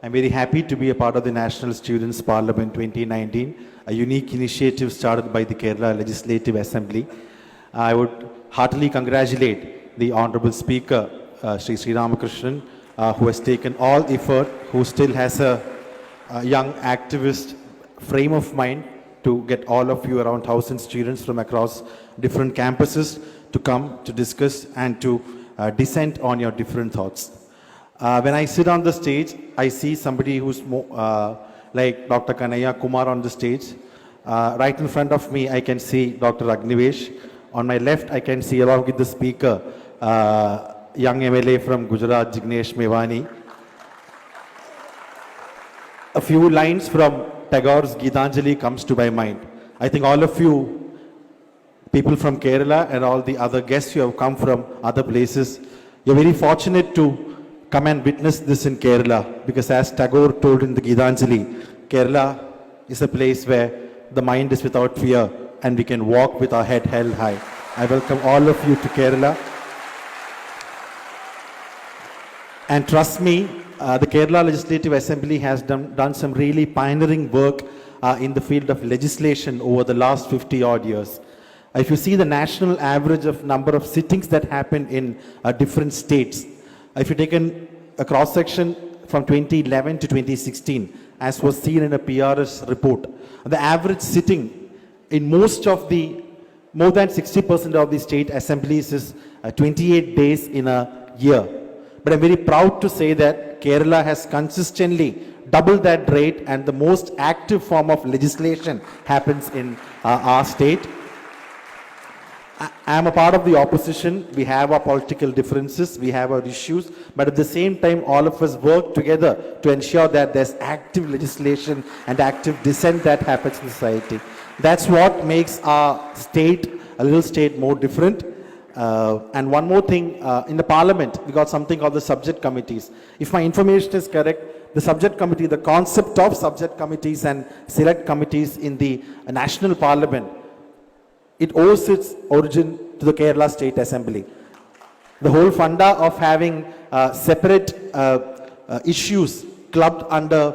I'm very happy to be a part of the National Students' Parliament 2019, a unique initiative started by the Kerala Legislative Assembly. I would heartily congratulate the Honorable Speaker, Sri Sri Ramakrishnan, who has taken all effort, who still has a young activist frame of mind to get all of you, around 1,000 students from across different campuses, to come to discuss and to dissent on your different thoughts. When I sit on the stage, I see somebody who's like Dr. Kanaya Kumar on the stage. Right in front of me, I can see Dr. Agnivesh. On my left, I can see, along with the speaker, young MLA from Gujarat, Jignesh Mevani. A few lines from Tagore's Gitanjali comes to my mind. I think all of you, people from Kerala and all the other guests who have come from other places, you're very fortunate to come and witness this in Kerala, because as Tagore told in the Gitanjali, Kerala is a place where the mind is without fear and we can walk with our head held high. I welcome all of you to Kerala. And trust me, the Kerala Legislative Assembly has done some really pioneering work in the field of legislation over the last 50 odd years. If you see the national average of number of sittings that happen in different states, if you take a cross-section from 2011 to 2016, as was seen in a PRS report, the average sitting in most of the, more than 60% of the state assemblies is 28 days in a year. But I'm very proud to say that Kerala has consistently doubled that rate, and the most active form of legislation happens in our state. I am a part of the opposition. We have our political differences, we have our issues, but at the same time, all of us work together to ensure that there's active legislation and active dissent that happens in society. That's what makes our state, a little state, more different. And one more thing, in the parliament, we got something called the subject committees. If my information is correct, the subject committee, the concept of subject committees and select committees in the national parliament, it owes its origin to the Kerala State Assembly. The whole funda of having separate issues clubbed under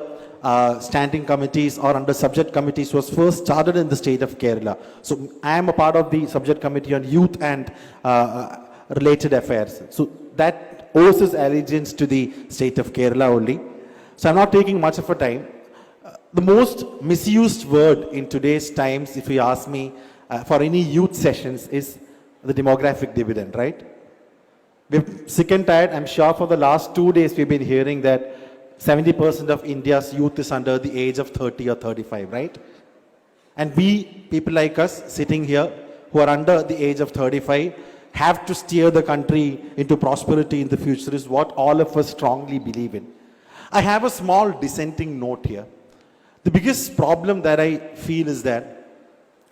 standing committees or under subject committees was first started in the state of Kerala. So I am a part of the subject committee on youth and related affairs. So that owes its allegiance to the state of Kerala only. So I'm not taking much of a time. The most misused word in today's times, if you ask me, for any youth sessions is the demographic dividend, right? We're sick and tired. I'm sure for the last 2 days we've been hearing that 70% of India's youth is under the age of 30 or 35, right? And we, people like us sitting here who are under the age of 35, have to steer the country into prosperity in the future is what all of us strongly believe in. I have a small dissenting note here. The biggest problem that I feel is that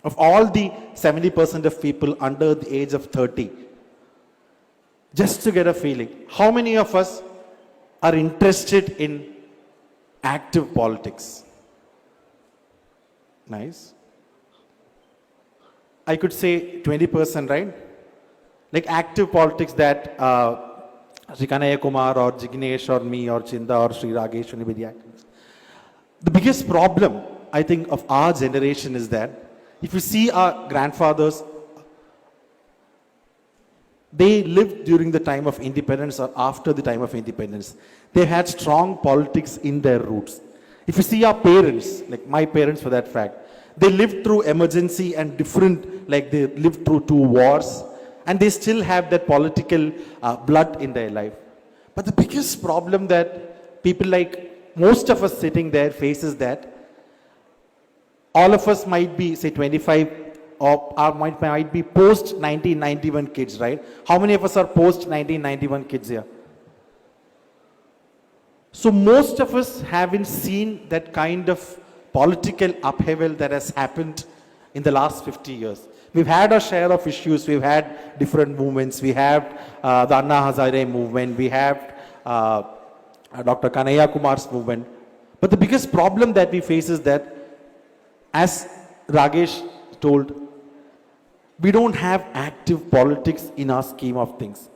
of all the 70% of people under the age of 30, just to get a feeling, how many of us are interested in active politics? Nice. I could say 20%, right? Like active politics that Sri Kanaya Kumar or Jignesh or me or Chinda or Sri Ragesh, anybody active. The biggest problem, I think, of our generation is that if you see our grandfathers, they lived during the time of independence or after the time of independence. They had strong politics in their roots. If you see our parents, like my parents for that fact, they lived through emergency and different, like they lived through 2 wars, and they still have that political blood in their life. But the biggest problem that people like most of us sitting there faces that all of us might be, say, 25 or might be post-1991 kids, right? How many of us are post-1991 kids here? So most of us haven't seen that kind of political upheaval that has happened in the last 50 years. We've had our share of issues. We've had different movements. We have the Anna Hazare movement. We have Dr. Kanaya Kumar's movement. But the biggest problem that we face is that, as Ragesh told, we don't have active politics in our scheme of things.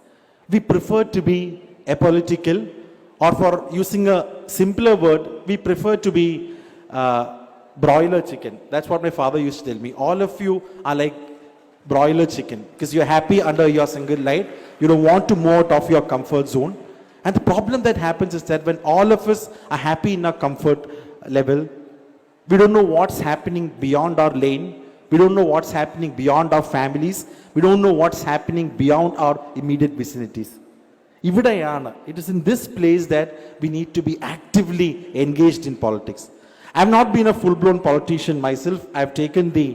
We prefer to be apolitical, or for using a simpler word, we prefer to be broiler chicken. That's what my father used to tell me. All of you are like broiler chicken because you're happy under your single light. You don't want to move out of your comfort zone. And the problem that happens is that when all of us are happy in our comfort level, we don't know what's happening beyond our lane. We don't know what's happening beyond our families. We don't know what's happening beyond our immediate vicinities. ഇവിടെയാണ്, it is in this place that we need to be actively engaged in politics. I've not been a full-blown politician myself. I've taken the,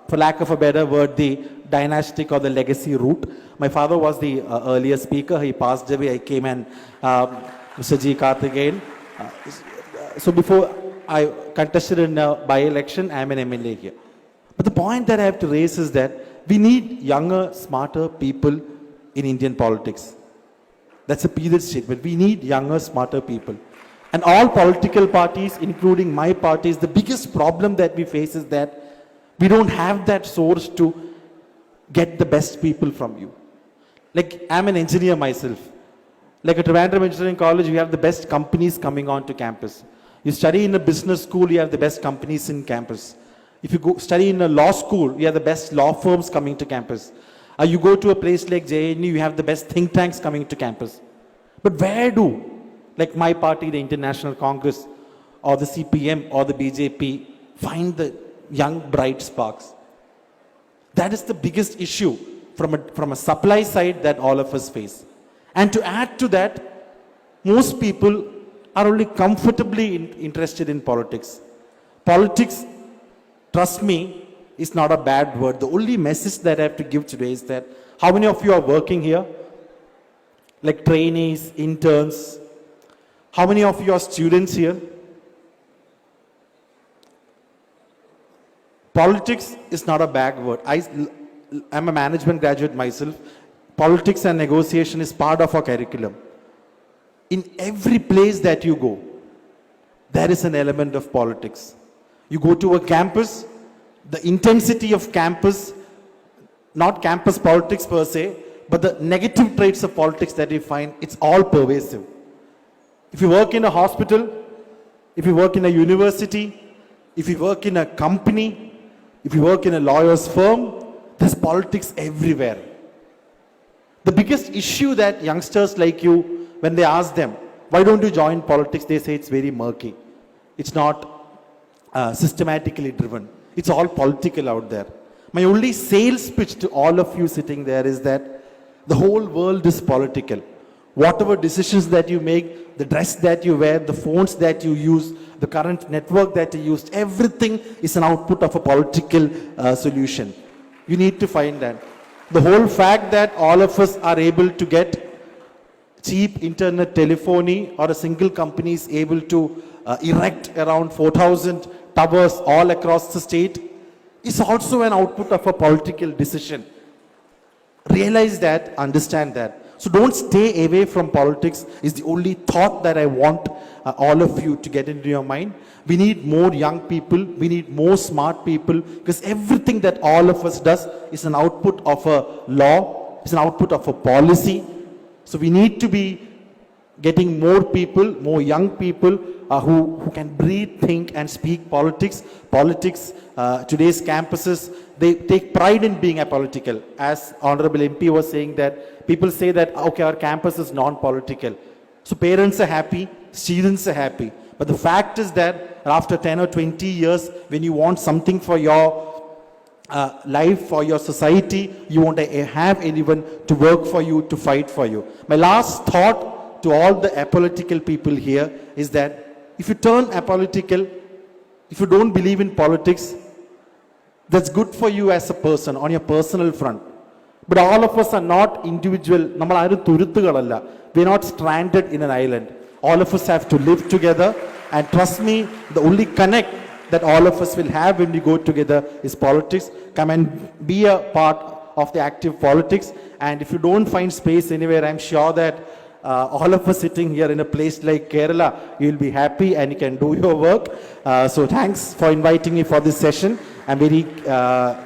for lack of a better word, the dynastic or the legacy route. My father was the earlier speaker. He passed away. I came and Mr. G. Karthikeyan. So before I contested in a by-election, I am an MLA here. But the point that I have to raise is that we need younger, smarter people in Indian politics. That's a period statement. We need younger, smarter people. And all political parties, including my parties, the biggest problem that we face is that we don't have that source to get the best people from you. Like, I'm an engineer myself. Like at Trivandrum Engineering College, we have the best companies coming onto campus. You study in a business school, you have the best companies in campus. If you go study in a law school, you have the best law firms coming to campus. You go to a place like JNU, you have the best think tanks coming to campus. But where do, like my party, the International Congress, or the CPM, or the BJP, find the young, bright sparks? That is the biggest issue from a supply side that all of us face. And to add to that, most people are only comfortably interested in politics. Politics, trust me, is not a bad word. The only message that I have to give today is that how many of you are working here? Like trainees, interns. How many of you are students here? Politics is not a bad word. I'm a management graduate myself. Politics and negotiation is part of our curriculum. In every place that you go, there is an element of politics. You go to a campus, the intensity of campus, not campus politics per se, but the negative traits of politics that you find, it's all pervasive. If you work in a hospital, if you work in a university, if you work in a company, if you work in a lawyer's firm, there's politics everywhere. The biggest issue that youngsters like you, when they ask them, why don't you join politics? They say it's very murky. It's not systematically driven. It's all political out there. My only sales pitch to all of you sitting there is that the whole world is political. Whatever decisions that you make, the dress that you wear, the phones that you use, the current network that you use, everything is an output of a political solution. You need to find that. The whole fact that all of us are able to get cheap internet telephony, or a single company is able to erect around 4,000 towers all across the state, is also an output of a political decision. Realize that, understand that. So don't stay away from politics is the only thought that I want all of you to get into your mind. We need more young people. We need more smart people, because everything that all of us does is an output of a law, is an output of a policy. So we need to be getting more people, more young people who can breathe, think and speak politics. Politics, today's campuses, they take pride in being apolitical. As Honorable MP was saying, that people say that, okay, our campus is non-political. So parents are happy, students are happy. But the fact is that after 10 or 20 years, when you want something for your life, for your society, you won't have anyone to work for you, to fight for you. My last thought to all the apolitical people here is that if you turn apolitical, if you don't believe in politics, that's good for you as a person, on your personal front. But all of us are not individual. We're not stranded in an island. All of us have to live together. And trust me, the only connect that all of us will have when we go together is politics. Come and be a part of the active politics. And if you don't find space anywhere, I'm sure that all of us sitting here in a place like Kerala, you'll be happy and you can do your work. So thanks for inviting me for this session. I'm very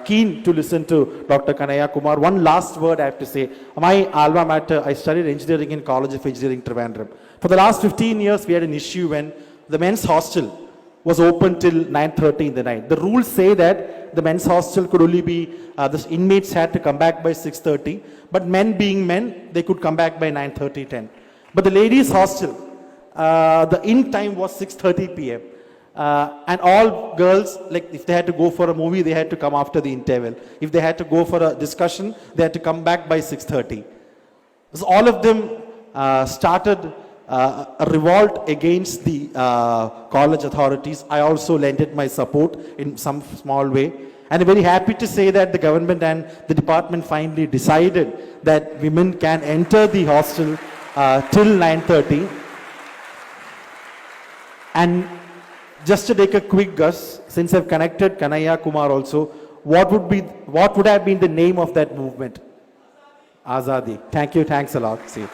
keen to listen to Dr. Kanaya Kumar. One last word I have to say. My alma mater, I studied engineering in College of Engineering, Trivandrum. For the last 15 years, we had an issue when the men's hostel was open till 9:30 in the night. The rules say that the men's hostel could only be, the inmates had to come back by 6:30, but men being men, they could come back by 9:30, 10. But the ladies' hostel, the in time was 6:30 p.m. And all girls, like if they had to go for a movie, they had to come after the interval. If they had to go for a discussion, they had to come back by 6:30. So all of them started a revolt against the college authorities. I also lended my support in some small way. And I'm very happy to say that the government and the department finally decided that women can enter the hostel till 9:30. And just to take a quick guess, since I've connected Kanaya Kumar also, what would have been the name of that movement? Azadi. Thank you. Thanks a lot. See you.